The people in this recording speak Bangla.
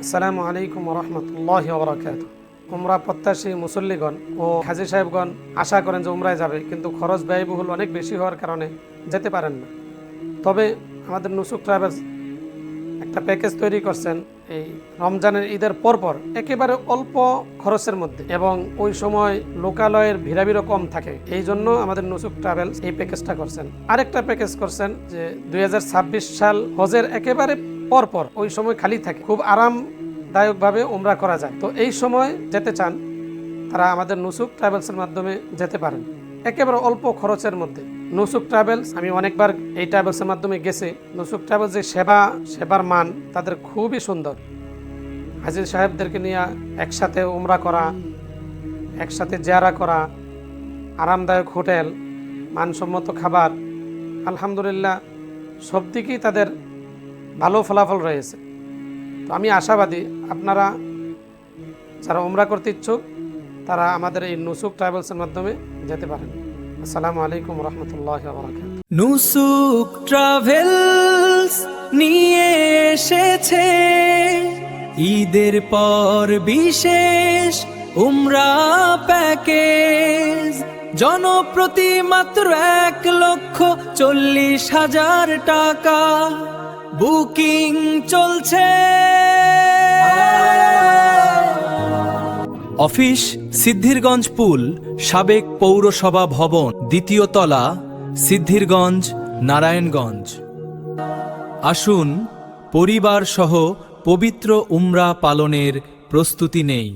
আসসালামু আলাইকুম রহমতুল্লাহি ওয়া বারাকাতুহু। উমরা প্রত্যাশী মুসল্লিগণ ও হাজী সাহেবগণ আশা করেন যে উমরায় যাবে, কিন্তু খরচ ব্যয়বহুল অনেক বেশি হওয়ার কারণে যেতে পারেন না। তবে আমাদের নুসুক ট্রাভেলস একটা প্যাকেজ তৈরি করছেন এই রমজানের ঈদের পরপর, একেবারে অল্প খরচের মধ্যে, এবং ওই সময় লোকালয়ের ভিড়াভিড়ও কম থাকে। এই জন্য আমাদের নুসুক ট্রাভেলস এই প্যাকেজটা করছেন। আরেকটা প্যাকেজ করছেন যে 2026 সাল হজের একেবারে পরপর, ওই সময় খালি থাকে, খুব আরামদায়কভাবে উমরা করা যায়। তো এই সময় যেতে চান তারা আমাদের নুসুক ট্রাভেলসের মাধ্যমে যেতে পারেন, একেবারে অল্প খরচের মধ্যে। নুসুক ট্রাভেলস, আমি অনেকবার এই ট্রাভেলসের মাধ্যমে গেছি। নুসুক ট্রাভেলস যে সেবার মান তাদের খুবই সুন্দর। হাজী সাহেবদেরকে নিয়ে একসাথে উমরা করা, একসাথে জিয়ারা করা, আরামদায়ক হোটেল, মানসম্মত খাবার, আলহামদুলিল্লাহ সব দিকেই তাদের ভালো ফলাফল রয়েছে। তো আমি আশাবাদী আপনারা যারা উমরা করতে ইচ্ছুক তারা আমাদের এই নুসুক ট্রাভেলসের মাধ্যমে যেতে পারেন। আসসালামু আলাইকুম রহমতুল্লাহি ওয়া বারাকাতুহু। নুসুক ট্রাভেলস নিয়ে এসেছে ঈদের পর বিশেষ উমরা প্যাকেজ। জনপ্রতি মাত্র 1,40,000 টাকা বুকিং চলছে। অফিস সিদ্ধিরগঞ্জ পুল, সাবেক পৌরসভা ভবন, 2য় তলা, সিদ্ধিরগঞ্জ, নারায়ণগঞ্জ। আসুন পরিবার সহ পবিত্র উমরা পালনের প্রস্তুতি নেই।